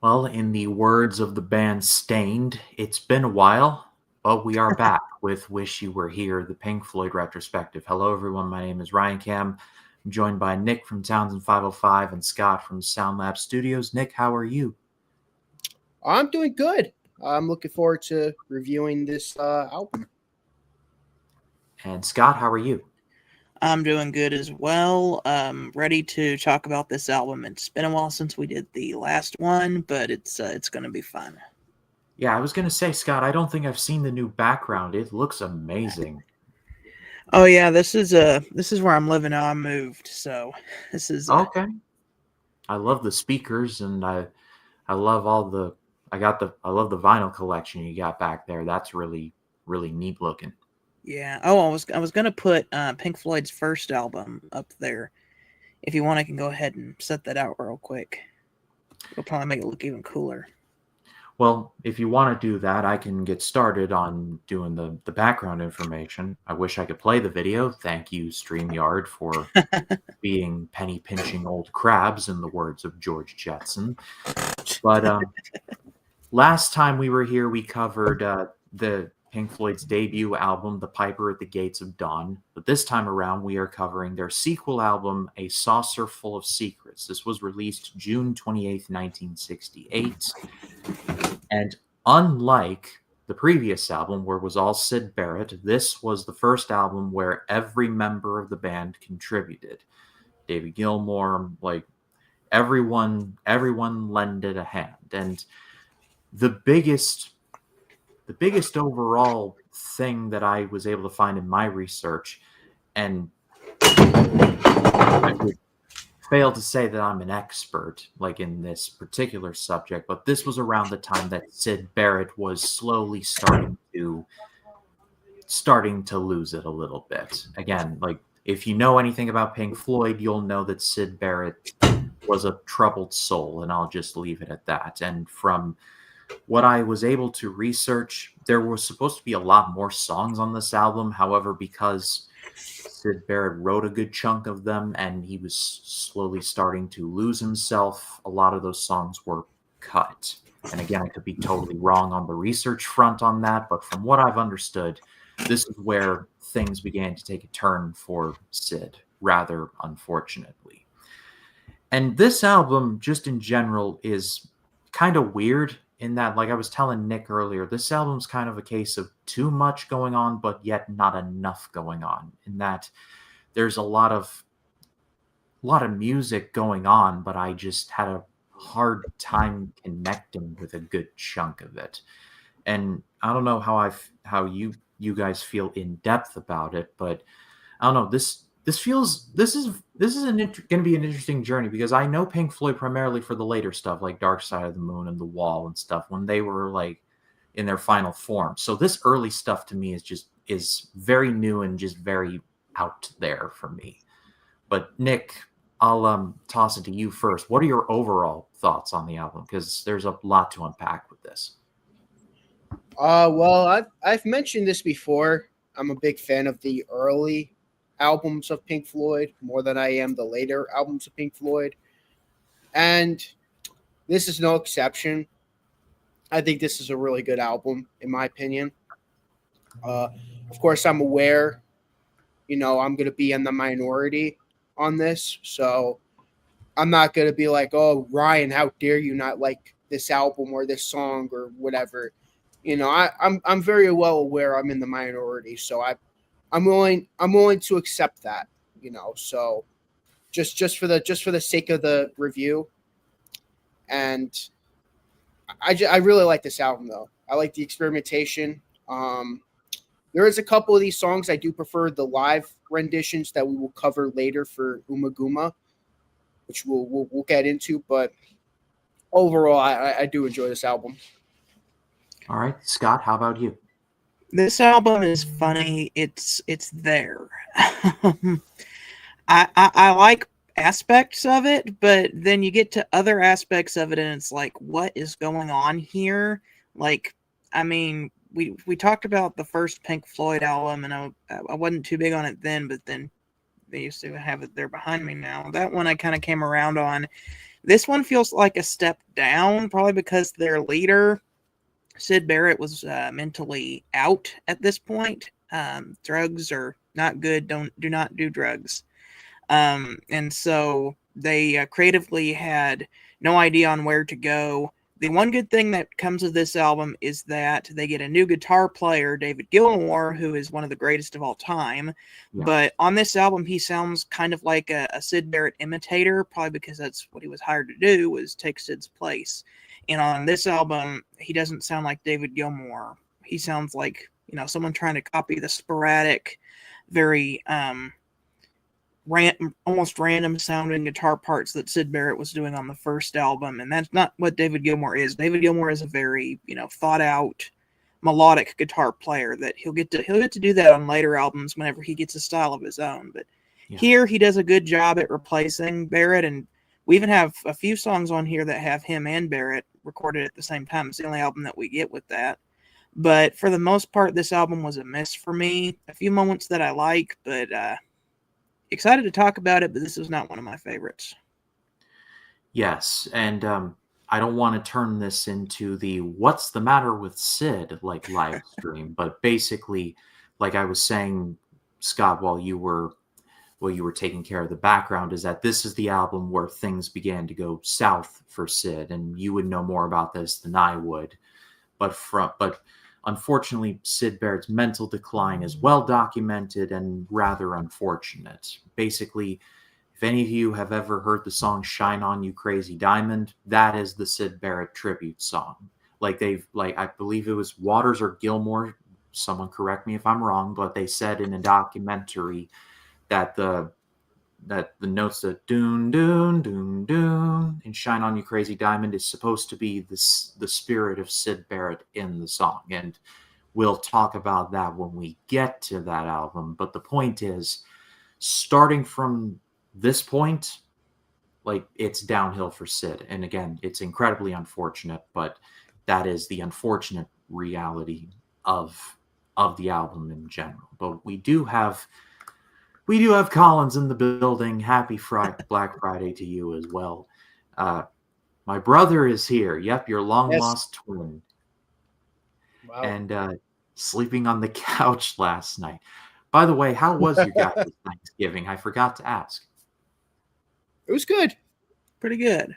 Well, in the words of the band Stained, it's been a while, but we are back with Wish You Were Here, the Pink Floyd retrospective. Hello, everyone. My name is Ryan Cam. I'm joined by Nick from Townsend 505 and Scott from Sound Lab Studios. Nick, how are you? I'm doing good. I'm looking forward to reviewing this album. And Scott, how are you? I'm doing good as well. Ready to talk about this album. It's been a while since we did the last one, but it's going to be fun. Yeah, I was going to say, Scott, I don't think I've seen the new background. It looks amazing. Oh yeah, this is where I'm living now. I moved, so this is Okay. I love the speakers, and I love I love the vinyl collection you got back there. That's really neat looking. Yeah. Oh, I was gonna put Pink Floyd's first album up there. If you want, I can go ahead and set that out real quick. It'll probably make it look even cooler. Well, if you want to do that, I can get started on doing the background information. I wish I could play the video. Thank you, StreamYard, for being penny pinching old crabs, in the words of George Jetson. But last time we were here, we covered the Pink Floyd's debut album, The Piper at the Gates of Dawn. But this time around, we are covering their sequel album, A Saucerful of Secrets. This was released June 28th, 1968. And unlike the previous album, where it was all Syd Barrett, this was the first album where every member of the band contributed. David Gilmour, everyone lended a hand. And the biggest overall thing that I was able to find in my research, and I would fail to say that I'm an expert in this particular subject, but this was around the time that Syd Barrett was slowly starting to lose it a little bit. Again, if you know anything about Pink Floyd, you'll know that Syd Barrett was a troubled soul, and I'll just leave it at that. And from what I was able to research, there was supposed to be a lot more songs on this album. However, because Syd Barrett wrote a good chunk of them and he was slowly starting to lose himself, a lot of those songs were cut. And again, I could be totally wrong on the research front on that, but from what I've understood, this is where things began to take a turn for Syd, rather unfortunately. And this album, just in general, is kind of weird in that, like I was telling Nick earlier, this album's kind of a case of too much going on, but yet not enough going on, in that there's a lot of music going on, but I just had a hard time connecting with a good chunk of it. And I don't know how you guys feel in depth about it, but I don't know, this is going to be an interesting journey, because I know Pink Floyd primarily for the later stuff like Dark Side of the Moon and The Wall and stuff, when they were in their final form. So this early stuff to me is very new and just very out there for me. But Nick, I'll toss it to you first. What are your overall thoughts on the album? Because there's a lot to unpack with this. Well, I've mentioned this before. I'm a big fan of the early albums of Pink Floyd more than I am the later albums of Pink Floyd, and this is no exception. I think this is a really good album, in my opinion. Of course, I'm aware, I'm going to be in the minority on this, so I'm not going to be like, "Oh, Ryan, how dare you not like this album or this song or whatever." I'm very well aware I'm in the minority, so I'm willing to accept that, So just for the sake of the review, and I really like this album though. I like the experimentation. There is a couple of these songs I do prefer the live renditions that we will cover later for Umaguma, which we'll get into. But overall, I do enjoy this album. All right, Scott, how about you? This album is funny. It's there. I like aspects of it, but then you get to other aspects of it, and it's like, what is going on here? We talked about the first Pink Floyd album, and I wasn't too big on it then, but then they used to have it there behind me now. That one I kind of came around on. This one feels like a step down, probably because their leader, Sid Barrett, was mentally out at this point. Drugs are not good. Do not do drugs. And so they creatively had no idea on where to go. The one good thing that comes of this album is that they get a new guitar player, David Gilmour, who is one of the greatest of all time. Yeah. But on this album, he sounds kind of like a Sid Barrett imitator, probably because that's what he was hired to do, was take Sid's place. And on this album, he doesn't sound like David Gilmour. He sounds like, someone trying to copy the sporadic, very almost random sounding guitar parts that Sid Barrett was doing on the first album, and that's not what David Gilmour is. David Gilmour is a very thought out melodic guitar player that he'll get to do that on later albums whenever he gets a style of his own. But here he does a good job at replacing Barrett, and we even have a few songs on here that have him and Barrett recorded at the same time. It's the only album that we get with that. But for the most part, this album was a miss for me. A few moments that I like, but excited to talk about it, but this is not one of my favorites. Yes, and I don't want to turn this into the "What's the matter with Sid" live stream, but basically, like I was saying, Scott, while you were taking care of the background, is that this is the album where things began to go south for Sid, and you would know more about this than I would. But unfortunately, Sid Barrett's mental decline is well documented and rather unfortunate. Basically, if any of you have ever heard the song "Shine On You Crazy Diamond," that is the Sid Barrett tribute song. I believe it was Waters or Gilmour, someone correct me if I'm wrong, but they said in a documentary that the notes that doon doon doon doon and "Shine On You Crazy Diamond" is supposed to be the spirit of Sid Barrett in the song, and we'll talk about that when we get to that album. But the point is, starting from this point, it's downhill for Sid, and again, it's incredibly unfortunate, but that is the unfortunate reality of the album in general. But we do have Collins in the building. Happy Black Friday to you as well. My brother is here. Yep, your long-lost twin. Wow. And sleeping on the couch last night. By the way, how was your guys' Thanksgiving? I forgot to ask. It was good. Pretty good.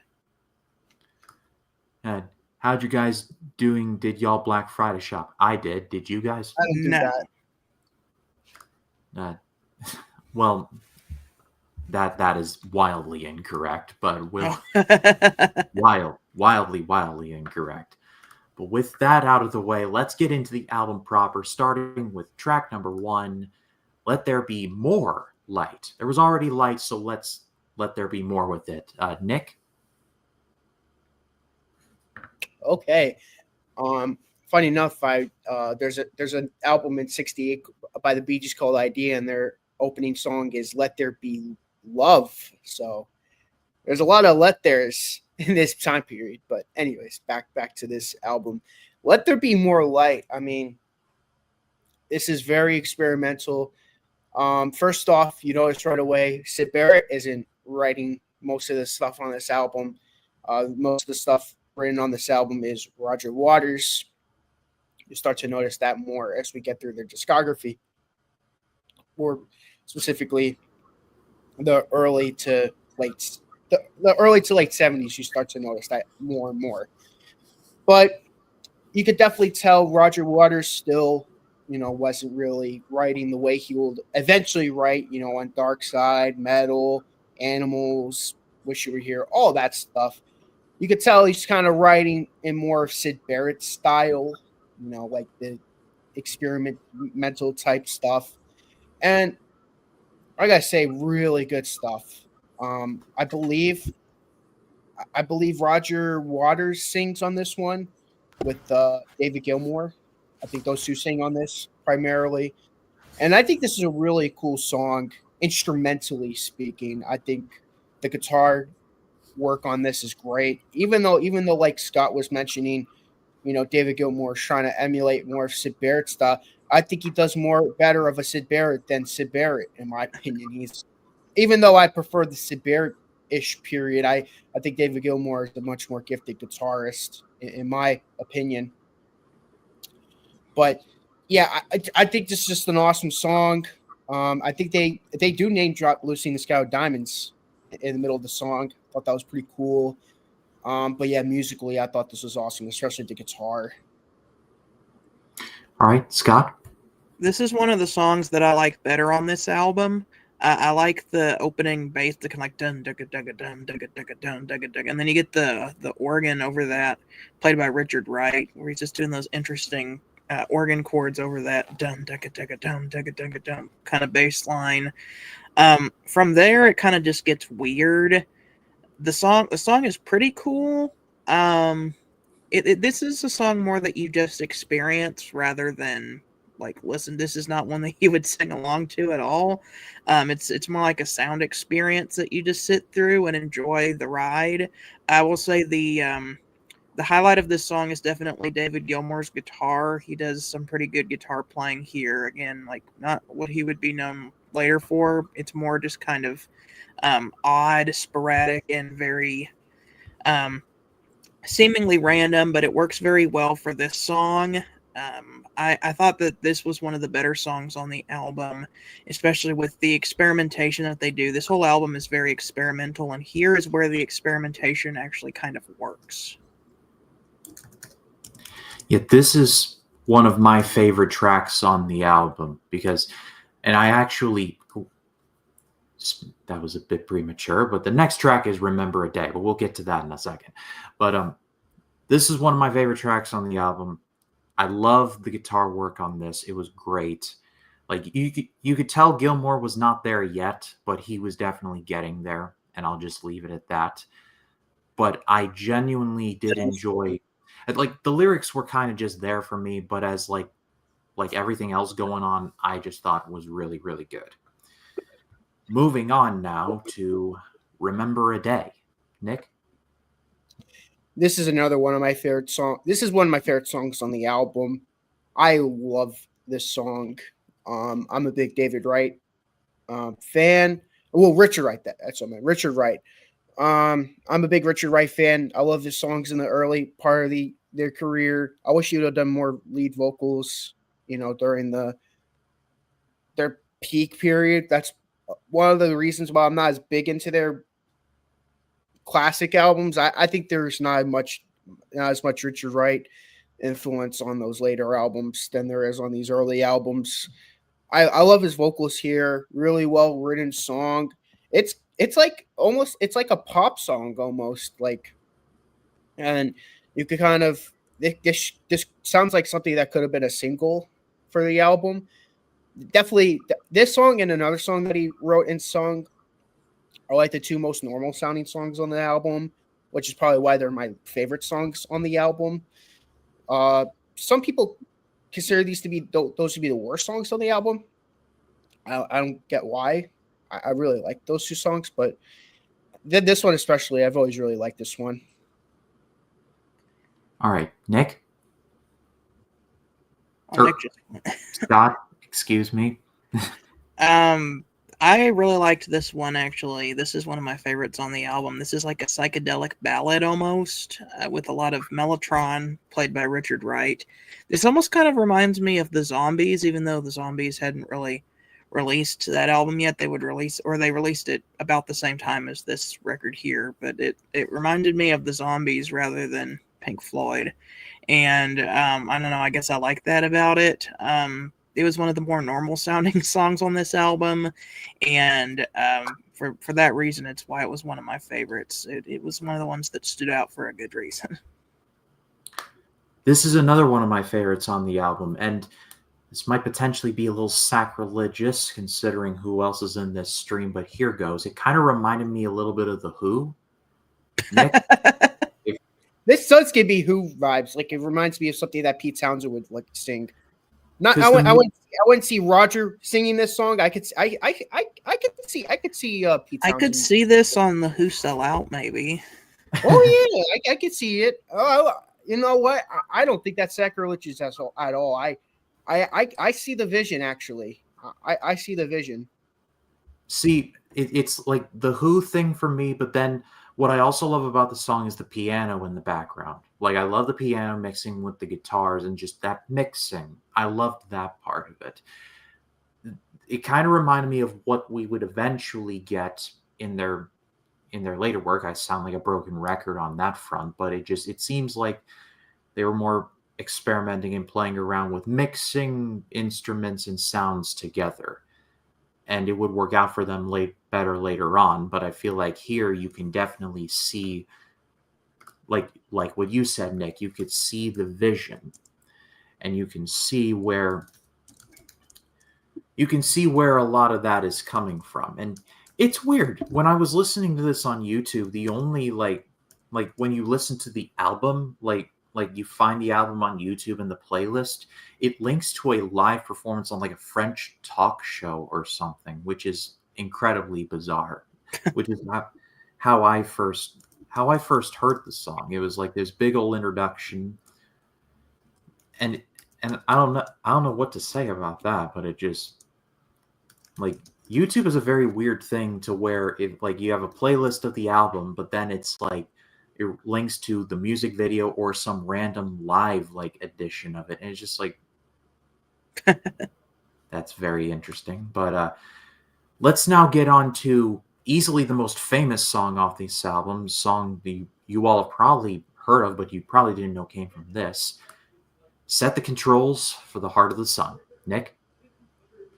How'd you guys doing? Did y'all Black Friday shop? I did. Did you guys? I didn't do that. Well, that is wildly incorrect, but wildly incorrect. But with that out of the way, let's get into the album proper, starting with track number 1, "Let There Be More Light." There was already light, so let's let there be more with it. Nick? Okay. Funny enough, there's an album in '68 by the Bee Gees called "Idea," and their opening song is "Let There Be Love." So there's a lot of let there's in this time period. But anyways, back to this album. "Let There Be More Light." I mean, this is very experimental. First off, you notice right away, Sid Barrett isn't writing most of the stuff on this album. Most of the stuff written on this album is Roger Waters. You start to notice that more as we get through their discography, or specifically the early to late 70s. You start to notice that more and more. But you could definitely tell Roger Waters still, wasn't really writing the way he will eventually write, on Dark Side, Metal, Animals, Wish You Were Here, all that stuff. You could tell he's kind of writing in more of Sid Barrett style, like the experimental type stuff. And I gotta say, really good stuff. I believe Roger Waters sings on this one with David Gilmour. I think those two sing on this primarily. And I think this is a really cool song, instrumentally speaking. I think the guitar work on this is great. Even though like Scott was mentioning, David Gilmour is trying to emulate more of Sid Barrett stuff, I think he does better of a Sid Barrett than Sid Barrett, in my opinion. Even though I prefer the Sid Barrett ish period. I think David Gilmour is a much more gifted guitarist, in my opinion. But yeah, I think this is just an awesome song. I think they do name drop Lucy in the Sky with Diamonds in the middle of the song. I thought that was pretty cool. But yeah, musically, I thought this was awesome, especially the guitar. All right, Scott. This is one of the songs that I like better on this album. I like the opening bass, the kind of like dun dugga dugga dun dugga dugga dun dugga dugga, and then you get the organ over that, played by Richard Wright, where he's just doing those interesting organ chords over that dun dugga dugga dun dugga dugga dun kind of bass line. From there, it kind of just gets weird. The song is pretty cool. This is a song more that you just experience rather than like listen. This is not one that you would sing along to at all. It's more like a sound experience that you just sit through and enjoy the ride. I will say the highlight of this song is definitely David Gilmour's guitar. He does some pretty good guitar playing here. Again, like not what he would be known later for. It's more just kind of odd, sporadic, and very seemingly random, but it works very well for this song. I thought that this was one of the better songs on the album, especially with the experimentation that they do. This whole album is very experimental, and here is where the experimentation actually kind of works. Yeah, this is one of my favorite tracks on the album because, and I actually, that was a bit premature, but the next track is Remember a Day, but we'll get to that in a second. But this is one of my favorite tracks on the album. I love the guitar work on this. It was great. Like you could tell Gilmour was not there yet, but he was definitely getting there, and I'll just leave it at that. But I genuinely did enjoy, like the lyrics were kind of just there for me, but as like everything else going on, I just thought was really, really good. Moving on now to Remember a Day. Nick? This is another one of my favorite songs. This is one of my favorite songs on the album. I love this song. I'm a big David Wright fan. Well, Richard Wright. That's what I meant. Richard Wright. I'm a big Richard Wright fan. I love his songs in the early part of their career. I wish he would have done more lead vocals, during their peak period. That's one of the reasons why I'm not as big into their classic albums. I think there's not as much Richard Wright influence on those later albums than there is on these early albums. I love his vocals here. Really well written song. It's like a pop song almost, like, and you could kind of this sounds like something that could have been a single for the album. Definitely this song and another song that he wrote and sung are like the two most normal sounding songs on the album, which is probably why they're my favorite songs on the album. Some people consider those to be the worst songs on the album. I don't get why. I really like those two songs, but this one especially, I've always really liked this one. All right, Nick? Nick Scott, excuse me. I really liked this one, actually. This is one of my favorites on the album. This is like a psychedelic ballad almost, with a lot of mellotron played by Richard Wright. This almost kind of reminds me of the Zombies, even though the Zombies hadn't really released that album yet. They released it about the same time as this record here, but it reminded me of the Zombies rather than Pink Floyd. And I don't know, I guess I like that about it. It was one of the more normal sounding songs on this album, and for that reason, it's why it was one of my favorites. It was one of the ones that stood out for a good reason. This is another one of my favorites on the album, and this might potentially be a little sacrilegious considering who else is in this stream, but here goes. It kind of reminded me a little bit of The Who. Nick? This does give me Who vibes. Like, it reminds me of something that Pete Townsend would like sing. I wouldn't see Roger singing this song. I could see Pete Townsend. I could see this on the Who Sell Out, maybe. Oh yeah, I could see it. Oh, you know what? I don't think that's sacrilegious at all. I see the vision, actually. I see the vision. See, it's like the Who thing for me, but then what I also love about the song is the piano in the background. Like I love the piano mixing with the guitars and just that mixing. I loved that part of it. It kind of reminded me of what we would eventually get in their later work. I sound like a broken record on that front, but it seems like they were more experimenting and playing around with mixing instruments and sounds together, and it would work out for them better later on. But I feel like here you can definitely see, like what you said, Nick, you could see the vision, and you can see where a lot of that is coming from. And it's weird when I was listening to this on YouTube, the only like when you listen to the album, like you find the album on YouTube in the playlist, it links to a live performance on like a French talk show or something, which is incredibly bizarre. Which is not how I first heard the song. It was like this big old introduction, and I don't know what to say about that, but it just, like, YouTube is a very weird thing to where it, like, you have a playlist of the album, but then it's like it links to the music video or some random live like edition of it, and it's just like that's very interesting. But let's now get on to easily the most famous song off this album, song you all have probably heard of, but you probably didn't know came from this. Set the Controls for the Heart of the Sun. Nick?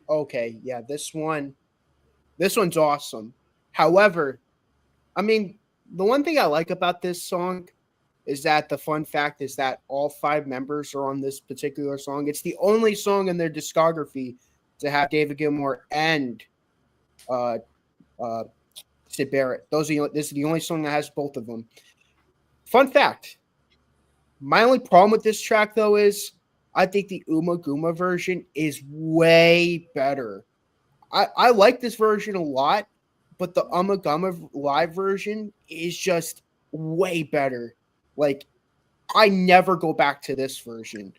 Okay, yeah, this one's awesome. However, I mean, the one thing I like about this song is that the fun fact is that all 5 members are on this particular song. It's the only song in their discography to have David Gilmour and uh, Syd Barrett. This is the only song that has both of them. Fun fact. My only problem with this track, though, is I think the Uma Guma version is way better. I like this version a lot, but the Uma Guma live version is just way better. Like, I never go back to this version.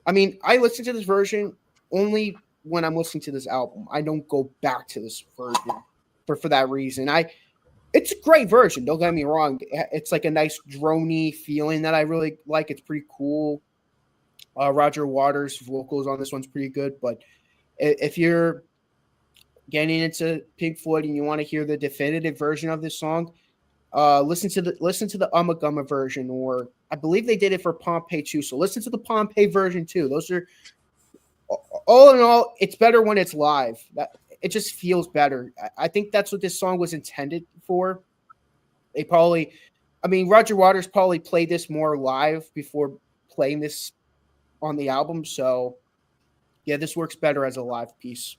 I mean, I listen to this version only when I'm listening to this album. I don't go back to this version for that reason. It's a great version, don't get me wrong. It's like a nice droney feeling that I really like. It's pretty cool. Roger Waters' vocals on this one's pretty good, but if you're getting into Pink Floyd and you want to hear the definitive version of this song, listen to the Uma Guma version, or I believe they did it for Pompeii too. So listen to the Pompeii version too. Those are all in all, it's better when it's live. It just feels better. I think that's what this song was intended for. Roger Waters probably played this more live before playing this on the album. So yeah, this works better as a live piece.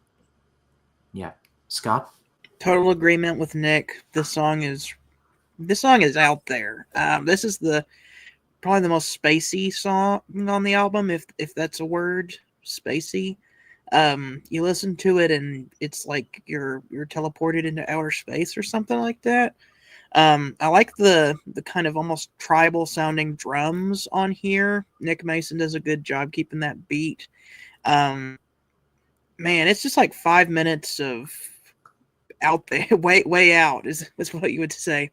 Yeah. Scott? Total agreement with Nick. This song is out there. This is probably the most spacey song on the album, if that's a word, spacey. You listen to it and it's like you're teleported into outer space or something like that. I like the kind of almost tribal sounding drums on here. Nick Mason does a good job keeping that beat. Man, it's just like 5 minutes of out there, way out is what you would say.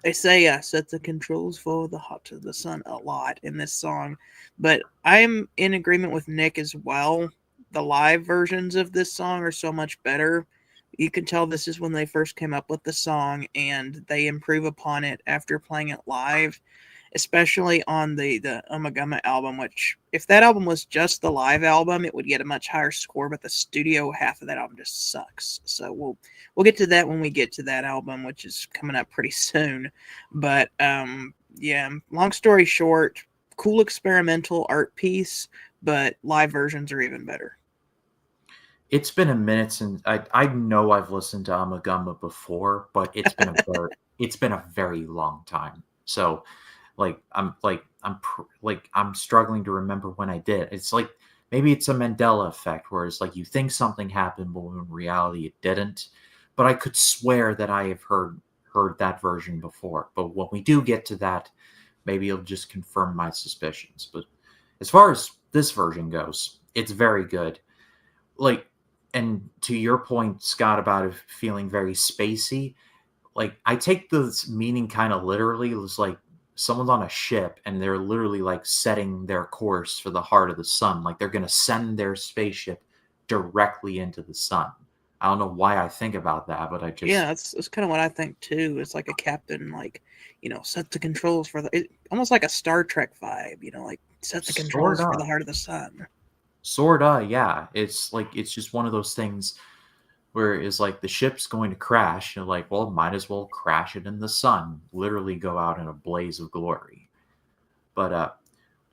They say set the controls for the heart of the sun a lot in this song, but I'm in agreement with Nick as well. The live versions of this song are so much better. You can tell this is when they first came up with the song, and they improve upon it after playing it live, especially on the Uma Guma album, which if that album was just the live album, it would get a much higher score, but the studio half of that album just sucks. So we'll get to that when we get to that album, which is coming up pretty soon. But yeah, long story short, cool experimental art piece, but live versions are even better. It's been a minute since I know I've listened to Uma Guma before, but it's been a very long time. So I'm struggling to remember when I did. It's like maybe it's a Mandela effect, where it's like you think something happened, but in reality it didn't. But I could swear that I have heard that version before. But when we do get to that, maybe it'll just confirm my suspicions. But as far as this version goes, it's very good. Like, and to your point, Scott, about it feeling very spacey, like I take this meaning kind of literally. It's like someone's on a ship and they're literally like setting their course for the heart of the sun. Like they're going to send their spaceship directly into the sun. I don't know why I think about that, but I just Yeah, that's kind of what I think too. It's like a captain, like, set the controls for almost like a Star Trek vibe. Like set the controls for the heart of the sun. Sorta, yeah. It's like it's just one of those things where it's like the ship's going to crash. You're like, well, might as well crash it in the sun. Literally go out in a blaze of glory. But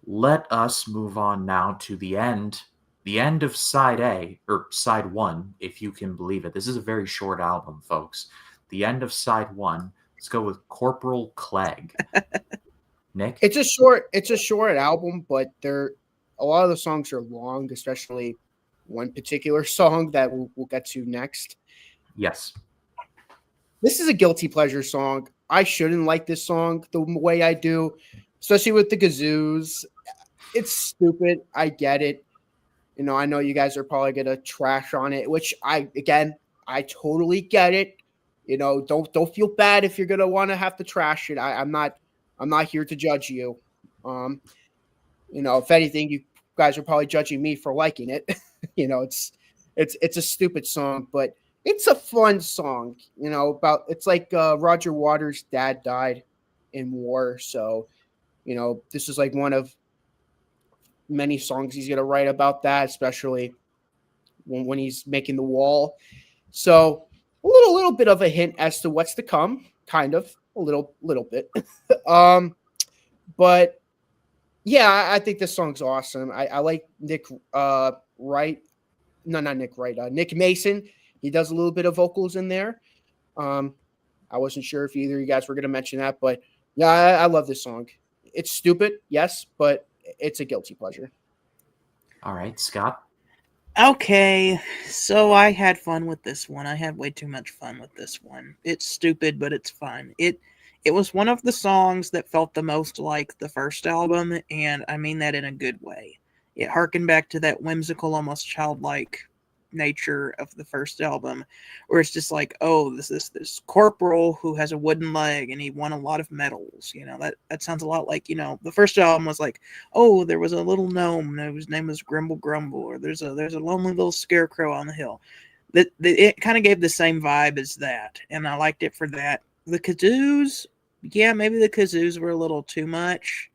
let us move on now to the end. The end of side A, or side one, if you can believe it. This is a very short album, folks. The end of side one. Let's go with Corporal Clegg. Nick? It's a short album, but a lot of the songs are long, especially one particular song that we'll get to next. Yes. This is a guilty pleasure song. I shouldn't like this song the way I do, especially with the kazoos. It's stupid. I get it. I know you guys are probably gonna trash on it, which I totally get it. Don't feel bad if you're gonna want to have to trash it. I'm not here to judge you. If anything, you guys are probably judging me for liking it. It's a stupid song, but it's a fun song. It's like Roger Waters' dad died in war, so this is like one of many songs he's gonna write about that, especially when he's making the wall. So a little bit of a hint as to what's to come, kind of a little bit. But yeah, I think this song's awesome. I like Nick Wright. No, not Nick Wright. Nick Mason. He does a little bit of vocals in there. I wasn't sure if either of you guys were going to mention that, but yeah, I love this song. It's stupid, yes, but it's a guilty pleasure. All right, Scott. Okay, so I had fun with this one. I had way too much fun with this one. It's stupid, but it's fun. It was one of the songs that felt the most like the first album, and I mean that in a good way. It harkened back to that whimsical, almost childlike nature of the first album, where it's just like, oh, this corporal who has a wooden leg and he won a lot of medals. That sounds a lot like, the first album was like, oh, there was a little gnome whose name was Grimble Grumble, or there's a lonely little scarecrow on the hill. It kind of gave the same vibe as that, and I liked it for that. The kazoos, yeah, maybe the kazoos were a little too much.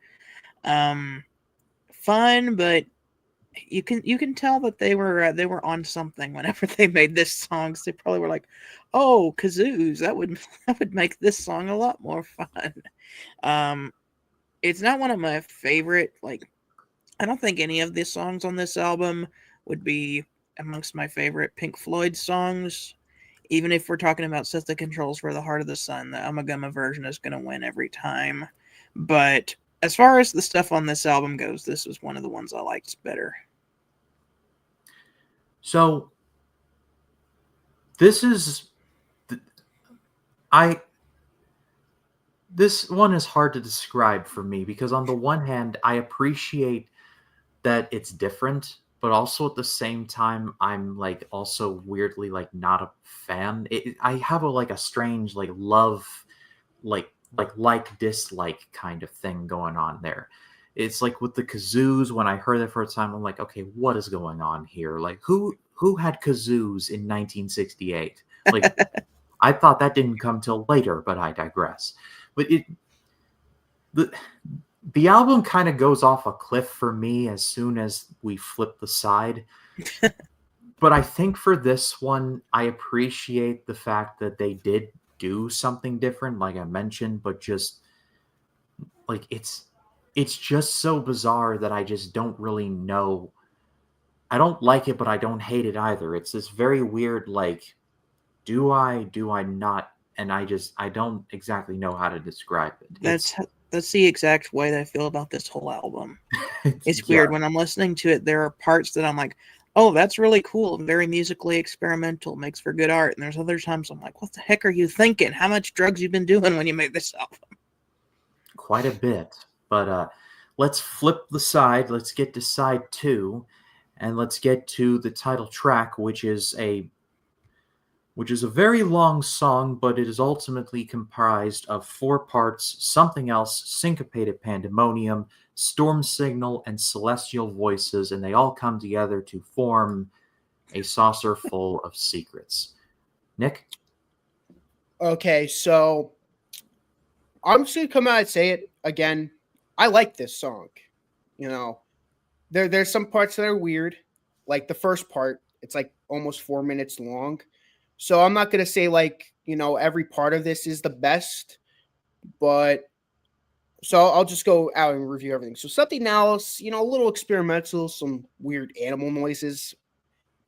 Fun, but you can tell that they were on something whenever they made this song. So they probably were like, "Oh, kazoos! That would make this song a lot more fun." It's not one of my favorite. Like, I don't think any of the songs on this album would be amongst my favorite Pink Floyd songs. Even if we're talking about Set the Controls for the Heart of the Sun, the Ummagumma version is going to win every time. But as far as the stuff on this album goes, this was one of the ones I liked better. So this one is hard to describe for me because on the one hand, I appreciate that it's different, but also at the same time, I'm like also weirdly like not a fan. I have a strange like love, like dislike kind of thing going on there. It's like with the kazoos, when I heard it for a time, I'm like, okay, what is going on here? Like who had kazoos in 1968? Like I thought that didn't come till later, but I digress. But the album kind of goes off a cliff for me as soon as we flip the side. But I think for this one, I appreciate the fact that they did do something different, like I mentioned, but just like it's just so bizarre that I just don't really know. I don't like it, but I don't hate it either. It's this very weird, like, do I not? And I don't exactly know how to describe it. That's the exact way that I feel about this whole album. It's weird. When I'm listening to it, there are parts that I'm like, oh, that's really cool, very musically experimental, makes for good art. And there's other times I'm like, what the heck are you thinking? How much drugs you been doing when you made this album? Quite a bit. But let's flip the side. Let's get to side 2. And let's get to the title track, which is a very long song, but it is ultimately comprised of 4 parts: Something Else, Syncopated Pandemonium, Storm Signal, and Celestial Voices, and they all come together to form a saucer full of secrets. Nick? Okay, so I'm just gonna come out and say it again. I like this song. You know, there's some parts that are weird, like the first part. It's like almost 4 minutes long. So I'm not gonna say like every part of this is the best, but so I'll just go out and review everything. So Something Else, a little experimental, some weird animal noises.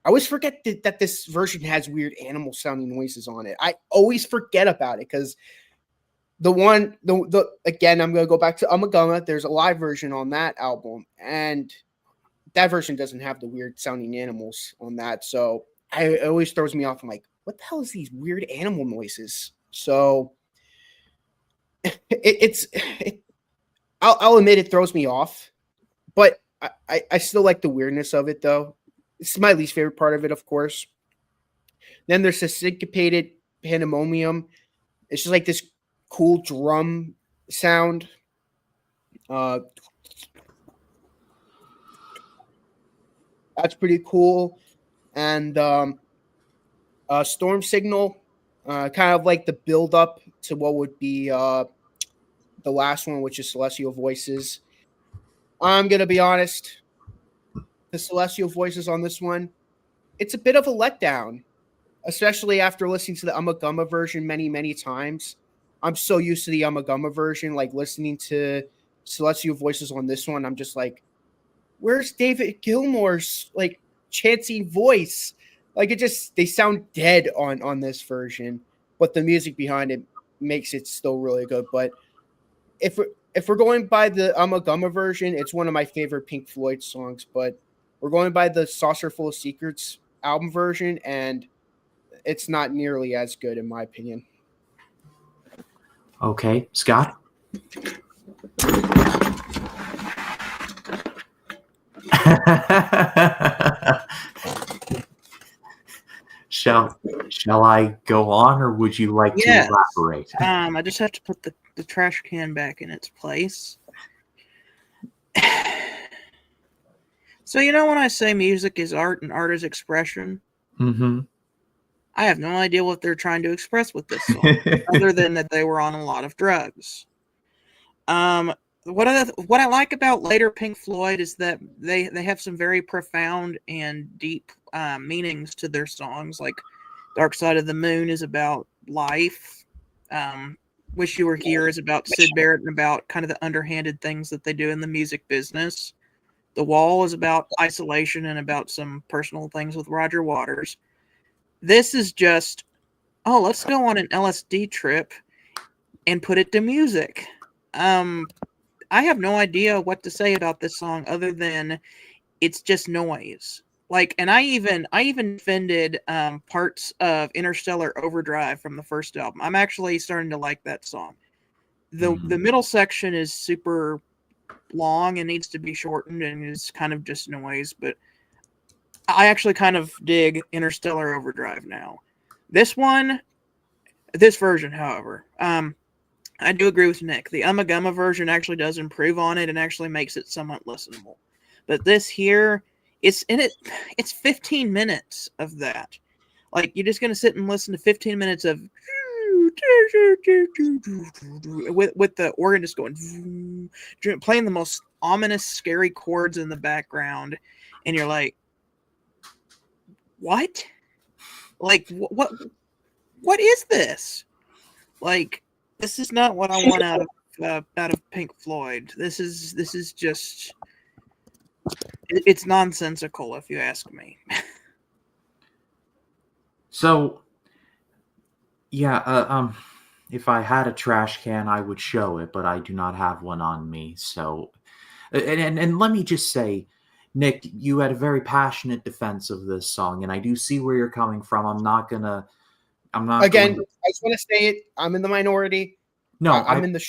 I always forget that this version has weird animal sounding noises on it. I always forget about it because the again, I'm gonna go back to Amagama. There's a live version on that album, and that version doesn't have the weird sounding animals on that. So it always throws me off. I'm like, what the hell is these weird animal noises? So I'll admit it throws me off, but I still like the weirdness of it though. It's my least favorite part of it, of course. Then there's the Syncopated Pandemonium. It's just like this cool drum sound. That's pretty cool. And Storm Signal, kind of like the build up to what would be the last one, which is Celestial Voices. I'm gonna be honest. The Celestial Voices on this one, it's a bit of a letdown, especially after listening to the Amagama version many, many times. I'm so used to the Amagama version, like listening to Celestial Voices on this one. I'm just like, where's David Gilmour's like chanting voice? Like they sound dead on this version, but the music behind it makes it still really good. But if we're going by the Amagama version, it's one of my favorite Pink Floyd songs. But we're going by the Saucerful of Secrets album version, and it's not nearly as good in my opinion. Okay, Scott? Shall I go on, or would you like to elaborate? I just have to put the trash can back in its place. So when I say music is art and art is expression, mm-hmm. I have no idea what they're trying to express with this song, other than that they were on a lot of drugs. What I like about later Pink Floyd is that they have some very profound and deep meanings to their songs. Like Dark Side of the Moon is about life. Wish You Were Here is about Syd Barrett and about kind of the underhanded things that they do in the music business. The Wall is about isolation and about some personal things with Roger Waters. This is just, let's go on an LSD trip and put it to music. I have no idea what to say about this song other than it's just noise. Like, and I even defended parts of Interstellar Overdrive from the first album. I'm actually starting to like that song. The middle section is super long and needs to be shortened and is kind of just noise, but I actually kind of dig Interstellar Overdrive now. This version, however, I do agree with Nick. The Amagama version actually does improve on it and actually makes it somewhat listenable. But this here, it's 15 minutes of that. Like, you're just going to sit and listen to 15 minutes of with the organ just going, playing the most ominous, scary chords in the background. And you're like, what? Like, what is this? Like, this is not what I want out of Pink Floyd. This is just, it's nonsensical, if you ask me. So, yeah, if I had a trash can, I would show it, but I do not have one on me. So, and let me just say, Nick, you had a very passionate defense of this song, and I do see where you're coming from. I'm not again. I just want to say it. I'm in the minority. No, I'm in the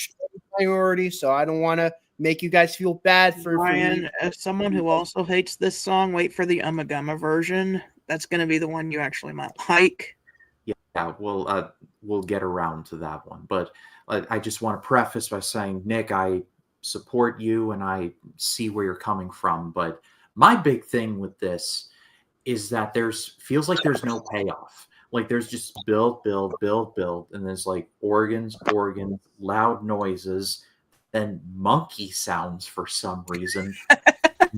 priority, so I don't want to make you guys feel bad for Ryan, me. as someone who also hates this song, wait for the Ummagumma version. That's going to be the one you actually might like. Yeah, we'll get around to that one. But I just want to preface by saying, Nick, I support you and I see where you're coming from. But my big thing with this is that feels like there's no payoff. Like there's just build, build, build, build, and there's like organs, loud noises, then monkey sounds for some reason,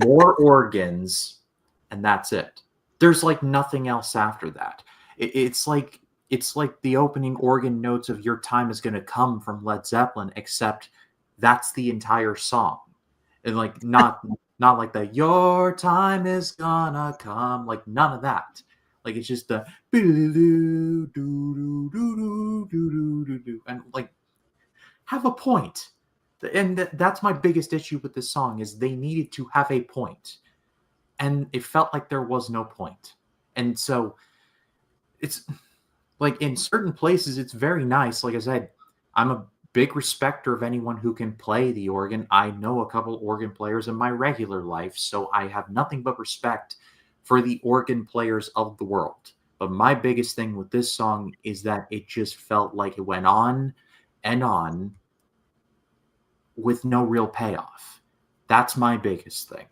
more organs, and that's it. There's like nothing else after that. It's like the opening organ notes of "Your Time Is Gonna Come" from Led Zeppelin, except that's the entire song, and like not like the "Your time is gonna come," like none of that. Like it's just the and like have a point. And that's my biggest issue with this song is they needed to have a point, and it felt like there was no point. And so it's like in certain places it's very nice. Like I said, I'm a big respecter of anyone who can play the organ. I know a couple organ players in my regular life, so I have nothing but respect for the organ players of the world. But my biggest thing with this song is that it just felt like it went on and on with no real payoff. That's my biggest thing.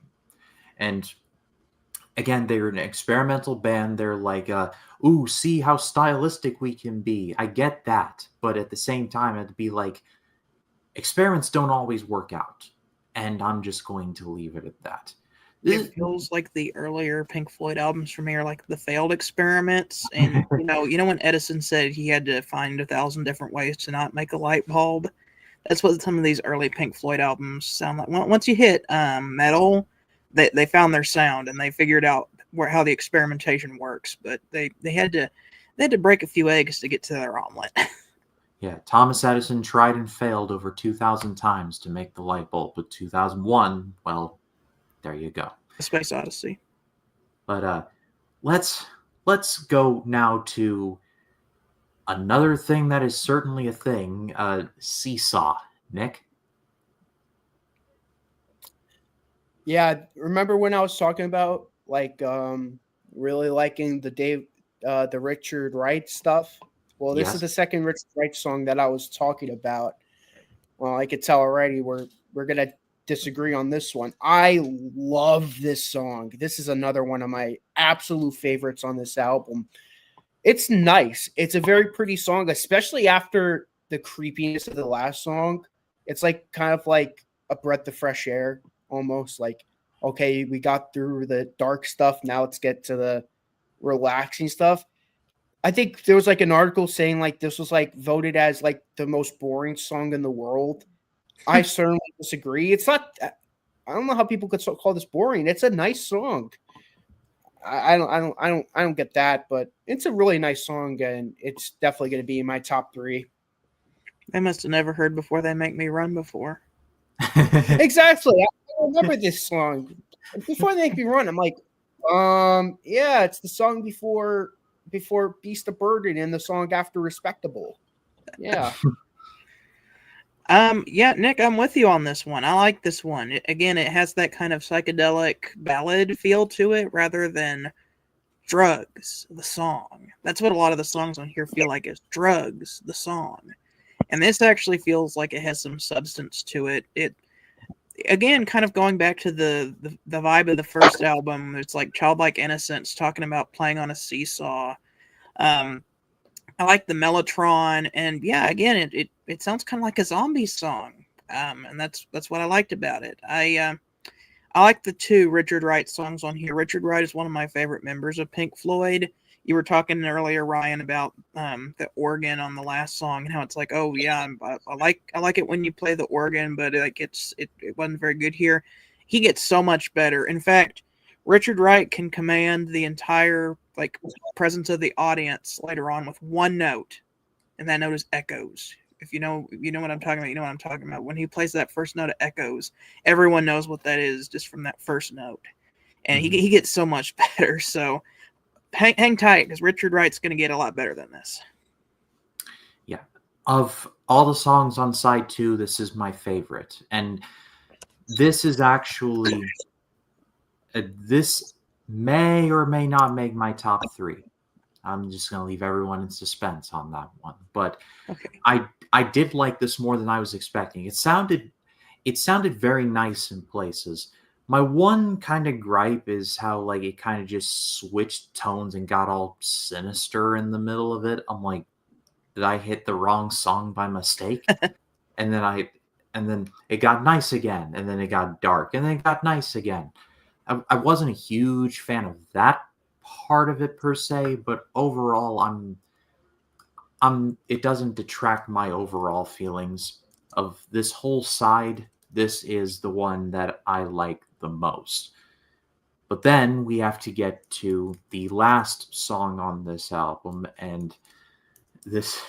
And again, they're an experimental band. They're like, ooh, see how stylistic we can be. I get that. But at the same time, it'd be like, experiments don't always work out. And I'm just going to leave it at that. It feels like the earlier Pink Floyd albums for me are like the failed experiments. And you know when Edison said he had to find 1,000 different ways to not make a light bulb? That's what some of these early Pink Floyd albums sound like. Once you hit metal, they found their sound and they figured out how the experimentation works. But they had to break a few eggs to get to their omelet. Yeah, Thomas Edison tried and failed over 2,000 times to make the light bulb, but 2001, well, there you go. The Space Odyssey. But let's go now to another thing that is certainly a thing, Seesaw. Nick? Yeah, remember when I was talking about like really liking the Richard Wright stuff? Well, this is the second Richard Wright song that I was talking about. Well, I could tell already we're gonna disagree on this one. I love this song. This is another one of my absolute favorites on this album. It's nice. It's a very pretty song, especially after the creepiness of the last song. It's like kind of like a breath of fresh air, almost like, okay, we got through the dark stuff. Now let's get to the relaxing stuff. I think there was like an article saying like this was like voted as like the most boring song in the world. I certainly disagree. It's not. I don't know how people could call this boring. It's a nice song. I don't get that, but it's a really nice song, and it's definitely going to be in my top 3. They must have never heard Before They Make Me Run before. Exactly. I remember this song. Before They Make Me Run, I'm like, yeah, it's the song before Beast of Burden and the song after Respectable. Yeah. Yeah, Nick, I'm with you on this one. I like this one. Again, it has that kind of psychedelic ballad feel to it rather than drugs, the song. That's what a lot of the songs on here feel like, is drugs, the song. And this actually feels like it has some substance to it. It, again, kind of going back to the vibe of the first album, it's like childlike innocence, talking about playing on a seesaw. I like the mellotron, and yeah, again, it sounds kind of like a zombie song, and that's what I liked about it. I like the 2 Richard Wright songs on here. Richard Wright is one of my favorite members of Pink Floyd. You were talking earlier, Ryan, about the organ on the last song and how it's like, oh yeah, I like it when you play the organ, but like it wasn't very good here. He gets so much better. In fact, Richard Wright can command the entire like presence of the audience later on with one note, and that note is echoes. If you know what I'm talking about, you know what I'm talking about. When he plays that first note of echoes, everyone knows what that is just from that first note, and he gets so much better. So hang tight, because Richard Wright's going to get a lot better than this. Yeah, Of all the songs on side 2, this is my favorite. And this is actually this may or may not make my top 3. I'm just going to leave everyone in suspense on that one. But Okay. I did like this more than I was expecting. It sounded very nice in places. My one kind of gripe is how like it kind of just switched tones and got all sinister in the middle of it. I'm like, did I hit the wrong song by mistake? and then it got nice again, and then it got dark, and then it got nice again. I wasn't a huge fan of that part of it per se, but overall, it doesn't detract my overall feelings of this whole side. This is the one that I like the most. But then we have to get to the last song on this album, and this.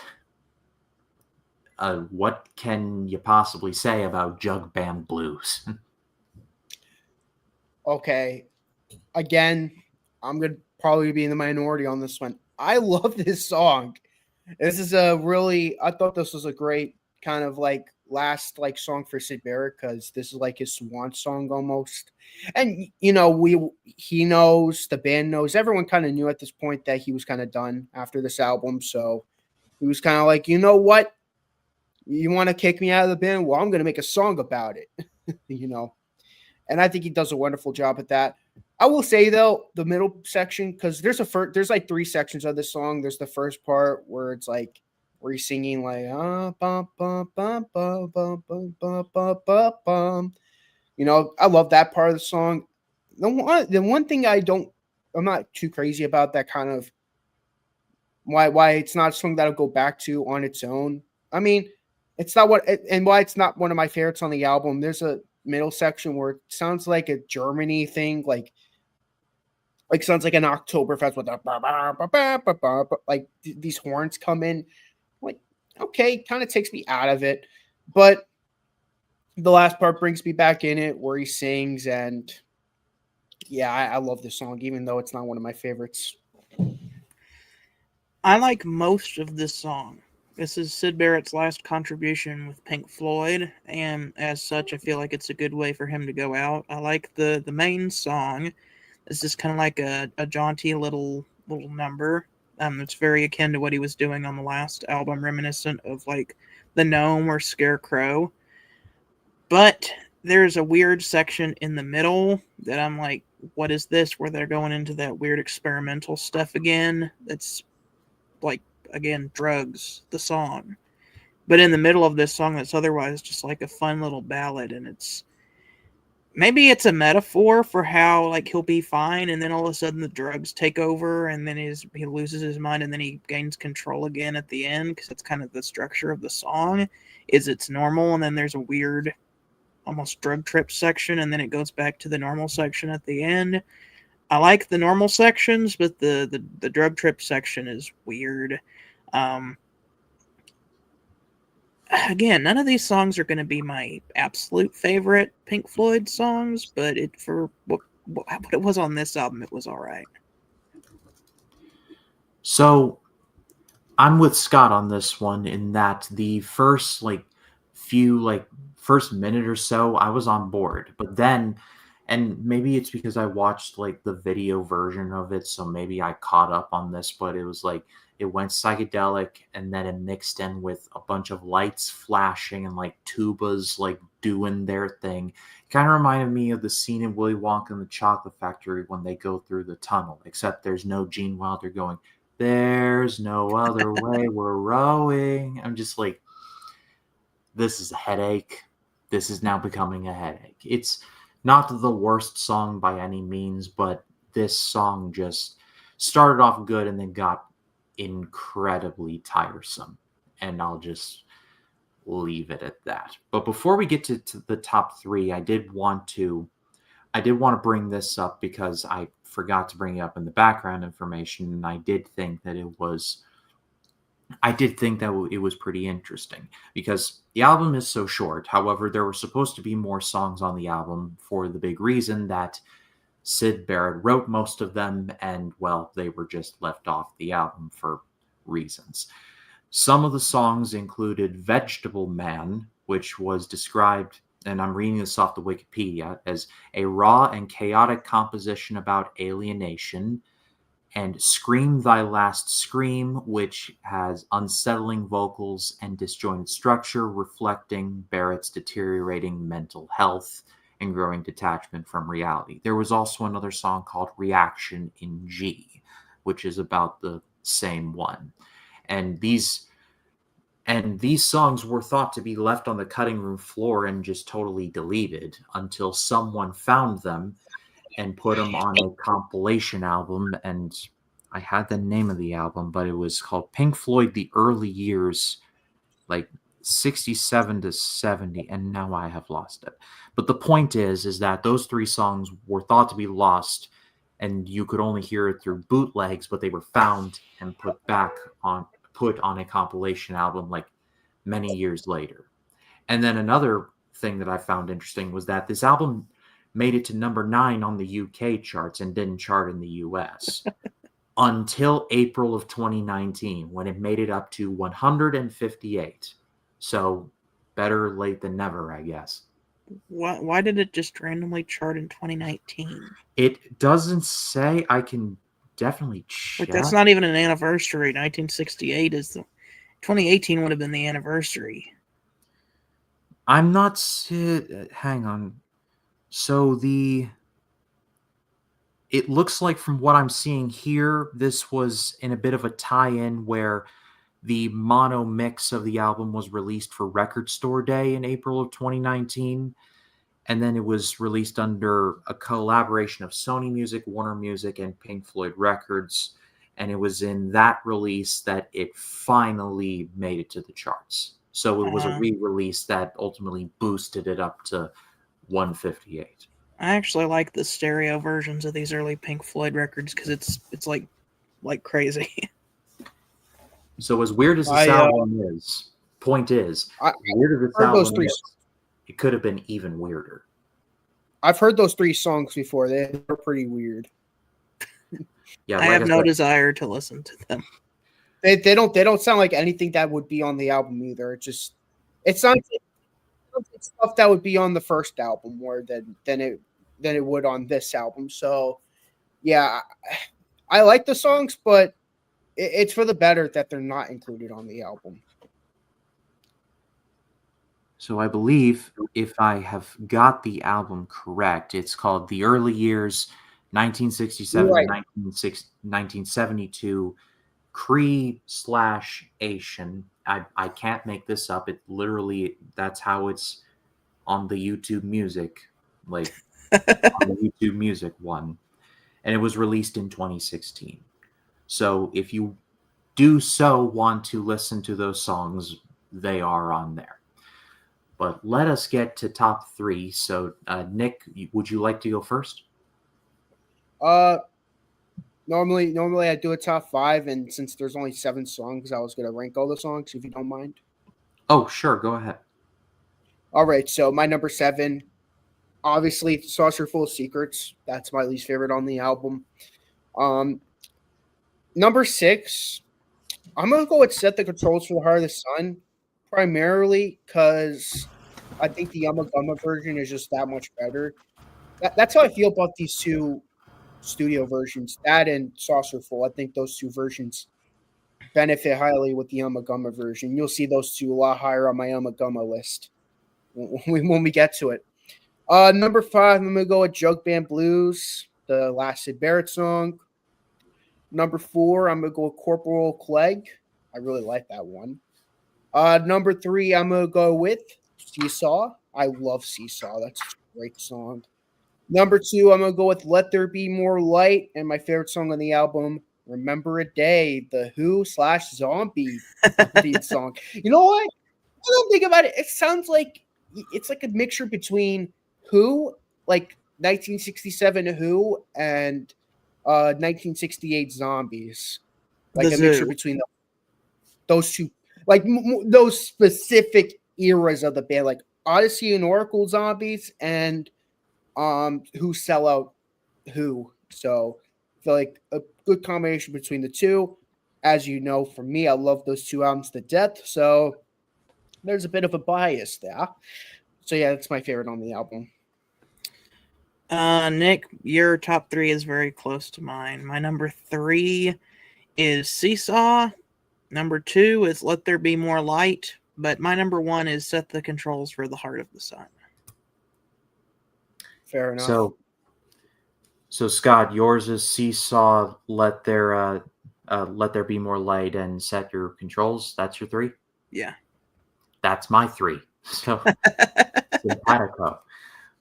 What can you possibly say about Jug Band Blues? Okay, again, I'm gonna probably be in the minority on this one. I love this song. This is I thought this was a great kind of like last like song for Sid Barrett, because this is like his swan song almost. And he knows, the band knows, everyone kind of knew at this point that he was kind of done after this album. So he was kind of like, you know what? You want to kick me out of the band? Well, I'm going to make a song about it, And I think he does a wonderful job at that. I will say though, the middle section, because there's like 3 sections of this song. There's the first part where it's like where he's singing like bum, bum, bum, bum, bum, bum, bum, bum, bum, bum. I love that part of the song. The one thing I'm not too crazy about, that kind of why it's not a song that I'll go back to on its own. I mean, it's not and why it's not one of my favorites on the album. There's a middle section where it sounds like a Germany thing, like sounds like an Oktoberfest with like these horns come in. Like, okay, kind of takes me out of it, but the last part brings me back in it where he sings, and yeah, I love this song, even though it's not one of my favorites. I like most of this song. This is Sid Barrett's last contribution with Pink Floyd, and as such, I feel like it's a good way for him to go out. I like the main song. It's just kind of like a jaunty little number. It's very akin to what he was doing on the last album, reminiscent of like the Gnome or Scarecrow. But there's a weird section in the middle that I'm like, what is this? Where they're going into that weird experimental stuff again. That's like, again, drugs, the song. But in the middle of this song that's otherwise just like a fun little ballad, and maybe it's a metaphor for how like he'll be fine and then all of a sudden the drugs take over and then he loses his mind and then he gains control again at the end, because that's kind of the structure of the song. It's normal and then there's a weird almost drug trip section and then it goes back to the normal section at the end. I like the normal sections, but the drug trip section is weird. Again, none of these songs are going to be my absolute favorite Pink Floyd songs, but for what it was on this album, it was all right. So I'm with Scott on this one in that the first first minute or so I was on board, but then, and maybe it's because I watched like the video version of it, so maybe I caught up on this, but it was like it went psychedelic and then it mixed in with a bunch of lights flashing and like tubas like doing their thing. It kind of reminded me of the scene in Willy Wonka and the Chocolate Factory when they go through the tunnel, except there's no Gene Wilder going, "There's no other way, we're rowing." I'm just like, this is a headache. This is now becoming a headache. It's not the worst song by any means, but this song just started off good and then got incredibly tiresome. And I'll just leave it at that. But before we get to the top 3, I did want to bring this up because I forgot to bring it up in the background information, and I did think that it was pretty interesting because the album is so short. However, there were supposed to be more songs on the album for the big reason that Sid Barrett wrote most of them, and well, they were just left off the album for reasons. Some of the songs included Vegetable Man, which was described, and I'm reading this off the Wikipedia, as a raw and chaotic composition about alienation, and Scream Thy Last Scream, which has unsettling vocals and disjointed structure, reflecting Barrett's deteriorating mental health and growing detachment from reality. There was also another song called Reaction in G, which is about the same one. And these songs were thought to be left on the cutting room floor and just totally deleted until someone found them and put them on a compilation album. And I had the name of the album, but it was called Pink Floyd The Early Years, like 67 to 70, and now I have lost it. But the point is that those three songs were thought to be lost, and you could only hear it through bootlegs, but they were found and put on a compilation album like many years later. And then another thing that I found interesting was that this album made it to number 9 on the UK charts and didn't chart in the US until April of 2019, when it made it up to 158. So better late than never, I guess. Why did it just randomly chart in 2019? It doesn't say. I can definitely check. Like, that's not even an anniversary. 1968 is the 2018 would have been the anniversary. I'm not. Hang on. So it looks like from what I'm seeing here, this was in a bit of a tie-in where the mono mix of the album was released for Record Store Day in April of 2019. And then it was released under a collaboration of Sony Music, Warner Music, and Pink Floyd Records. And it was in that release that it finally made it to the charts. So it was a re-release that ultimately boosted it up to 158. I actually like the stereo versions of these early Pink Floyd records because it's like crazy. So as weird as this album is, weird as this album is, it could have been even weirder. I've heard those 3 songs before. They're pretty weird. Yeah, I have no desire to listen to them. They don't sound like anything that would be on the album either. It sounds like stuff that would be on the first album more than it would on this album. So yeah, I like the songs, but it's for the better that they're not included on the album. So I believe, if I have got the album correct, it's called The Early Years, 1967 to 1972, Cree/Asian. I can't make this up. It literally, that's how it's on the YouTube Music, like on the YouTube Music one. And it was released in 2016. So if you do want to listen to those songs, they are on there. But let us get to top 3. So, Nick, would you like to go first? Normally I do a top 5, and since there's only 7 songs, I was going to rank all the songs, if you don't mind. Oh, sure. Go ahead. All right. So my number 7, obviously, Saucerful of Secrets. That's my least favorite on the album. Number 6, I'm going to go with Set the Controls for the Heart of the Sun, primarily because I think the Yamagama version is just that much better. That's how I feel about these 2 studio versions, that and Saucerful. I think those 2 versions benefit highly with the Yamagama version. You'll see those 2 a lot higher on my Yamagama list when we get to it. Number 5, I'm going to go with Jug Band Blues, the last Syd Barrett song. Number 4, I'm going to go with Corporal Clegg. I really like that one. Number 3, I'm going to go with Seesaw. I love Seesaw. That's a great song. Number 2, I'm going to go with Let There Be More Light, and my favorite song on the album, Remember a Day, the Who/Zombie song. You know what? I don't think about it. It sounds like it's like a mixture between Who, like 1967 Who, and 1968 Zombies. Like a mixture between those 2, like those specific eras of the band, like Odyssey and Oracle Zombies, and Who Sell Out Who. So I feel like a good combination between the 2. as you know from me, I love those two albums to death. So there's a bit of a bias there. So yeah, that's my favorite on the album. Nick, your top 3 is very close to mine. My number 3 is Seesaw. Number 2 is Let There Be More Light. But my number 1 is Set the Controls for the Heart of the Sun. Fair enough. So Scott, yours is Seesaw, Let There Be More Light, and Set Your Controls. That's your 3? Yeah. That's my 3. So simpatico.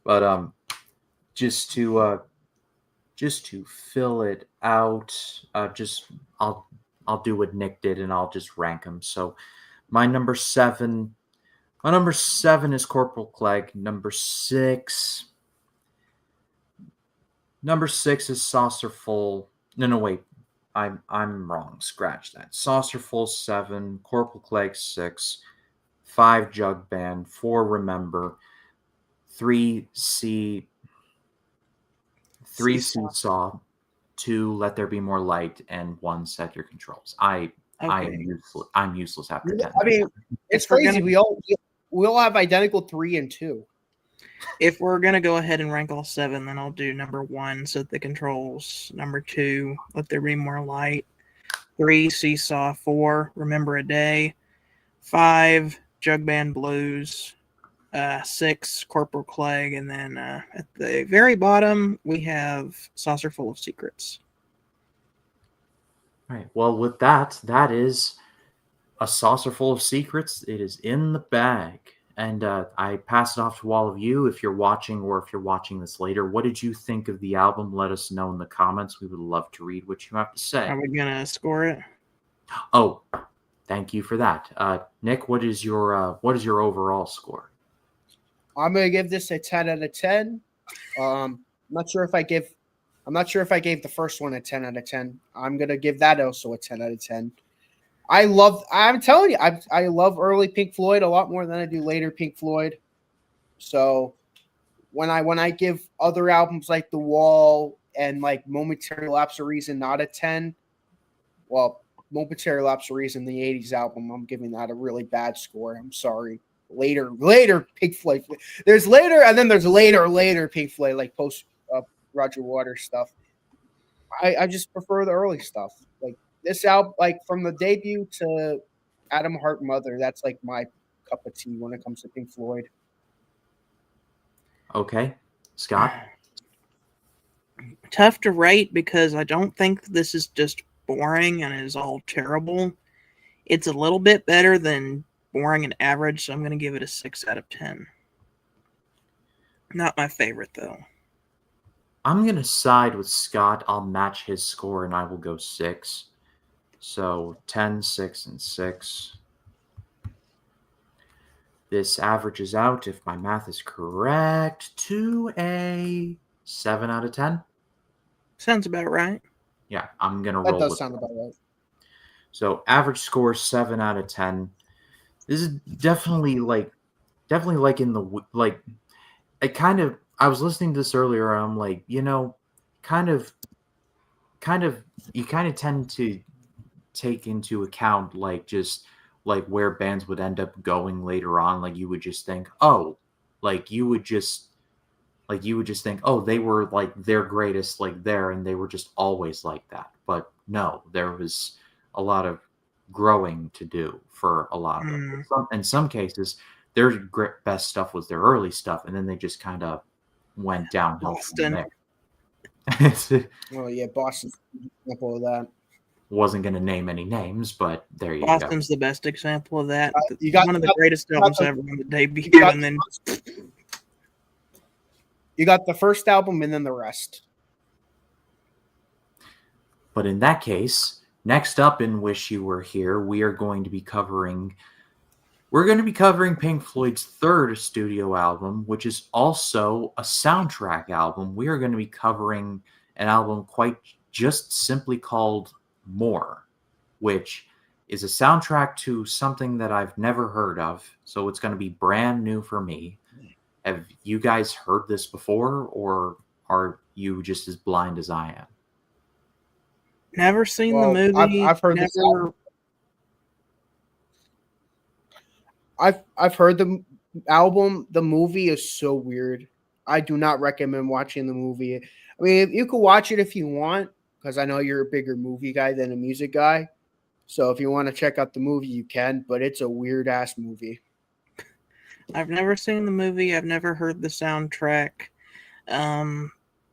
But just to fill it out, I'll do what Nick did, and I'll just rank them. So my number 7 is Corporal Clegg. Number 6 is Saucerful. No, wait. I'm wrong. Scratch that. Saucerful 7, Corporal Clegg 6, 5 Jug Band, 4 Remember, 3 Seesaw, 2 Let There Be More Light, and 1 Set Your Controls. I'm useless. I'm useless after 10. I mean, it's crazy. We all have identical 3 and 2. If we're gonna go ahead and rank all 7, then I'll do number 1, Set the Controls. Number 2, Let There Be More Light. 3, Seesaw. 4, Remember a Day. 5, Jug Band Blues. 6, Corporal Clegg, and then at the very bottom we have Saucerful of Secrets. All right. Well, with that is a Saucerful of Secrets. It is in the bag. And I pass it off to all of you. If you're watching or if you're watching this later, what did you think of the album? Let us know in the comments. We would love to read what you have to say. Are we going to score it? Oh, thank you for that. Nick, what is your overall score? I'm going to give this a 10 out of 10. I'm not sure if I gave the first one a 10 out of 10. I'm going to give that also a 10 out of 10. I'm telling you, I love early Pink Floyd a lot more than I do later Pink Floyd. So when I give other albums like The Wall and like Momentary Lapse of Reason not a 10, well, Momentary Lapse of Reason, the 80s album, I'm giving that a really bad score. I'm sorry. Later Pink Floyd. There's later and then there's later Pink Floyd, like post Roger Waters stuff. I just prefer the early stuff. Like this album, like from the debut to Adam Hart Mother, that's like my cup of tea when it comes to Pink Floyd. Okay. Scott? Tough to rate because I don't think this is just boring and is all terrible. It's a little bit better than boring and average, so I'm going to give it a 6 out of 10. Not my favorite, though. I'm going to side with Scott. I'll match his score, and I will go 6. So 10, 6, and 6. This averages out, if my math is correct, to a 7 out of 10. Sounds about right. Yeah, I'm going to roll That with does sound about right. So average score 7 out of 10. This is definitely like in the like. I was listening to this earlier. And I'm like, you tend to take into account like just like where bands would end up going later on. Like you would just think, oh, like you would just think, oh, they were like their greatest like there, and they were just always like that. But no, there was a lot of growing to do for a lot of them. In some cases, their best stuff was their early stuff, and then they just kind of went downhill from there. Oh yeah, Boston's an example of that. Wasn't going to name any names, but there you Boston's go. Boston's the best example of that. You got one of the greatest albums ever on the debut, and then you got the first album and then the rest. But in that case, next up in Wish You Were Here, we're going to be covering Pink Floyd's third studio album, which is also a soundtrack album. We are going to be covering an album quite just simply called More, which is a soundtrack to something that I've never heard of. So it's going to be brand new for me. Have you guys heard this before, or are you just as blind as I am? Never seen the Well, movie. I've heard this. Never. I've heard the album. The movie is so weird. I do not recommend watching the movie. I mean, you could watch it if you want, because I know you're a bigger movie guy than a music guy. So if you want to check out the movie, you can. But it's a weird ass movie. I've never seen the movie. I've never heard the soundtrack.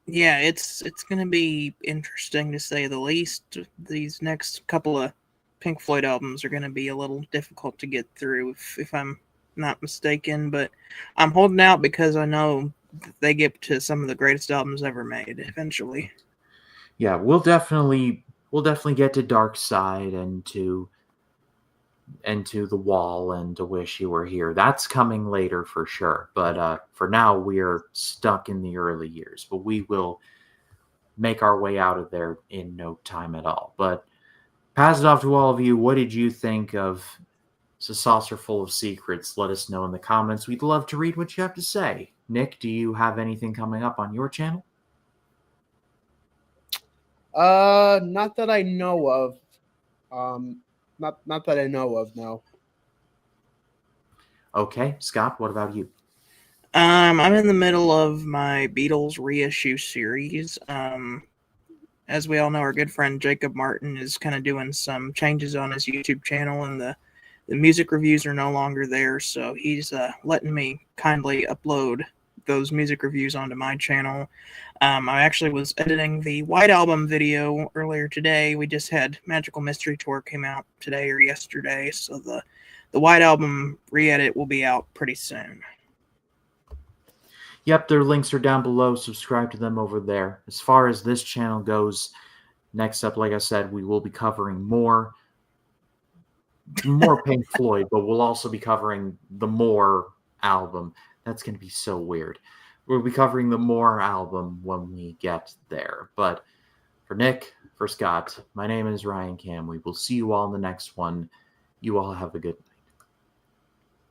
Yeah, it's going to be interesting to say the least. These next couple of Pink Floyd albums are going to be a little difficult to get through, if I'm not mistaken. But I'm holding out because I know they get to some of the greatest albums ever made eventually. Yeah, we'll definitely get to Dark Side and to The Wall and to Wish You Were Here. That's coming later for sure. But for now, we're stuck in the early years. But we will make our way out of there in no time at all. But pass it off to all of you. What did you think of The Saucer Full of Secrets? Let us know in the comments. We'd love to read what you have to say. Nick, do you have anything coming up on your channel? Not that I know of. Not that I know of. No. Okay, Scott, what about you? I'm in the middle of my Beatles reissue series. As we all know, our good friend Jacob Martin is kind of doing some changes on his YouTube channel, and the music reviews are no longer there. So he's letting me kindly upload those music reviews onto my channel. I actually was editing the White Album video earlier today. We just had Magical Mystery Tour came out today or yesterday, so the White Album re-edit will be out pretty soon. Yep, their links are down below. Subscribe to them over there. As far as this channel goes, next up, like I said, we will be covering more Pink Floyd, but we'll also be covering the More album. That's going to be so weird. We'll be covering the More album when we get there. But for Nick, for Scott, my name is Ryan Cam. We will see you all in the next one. You all have a good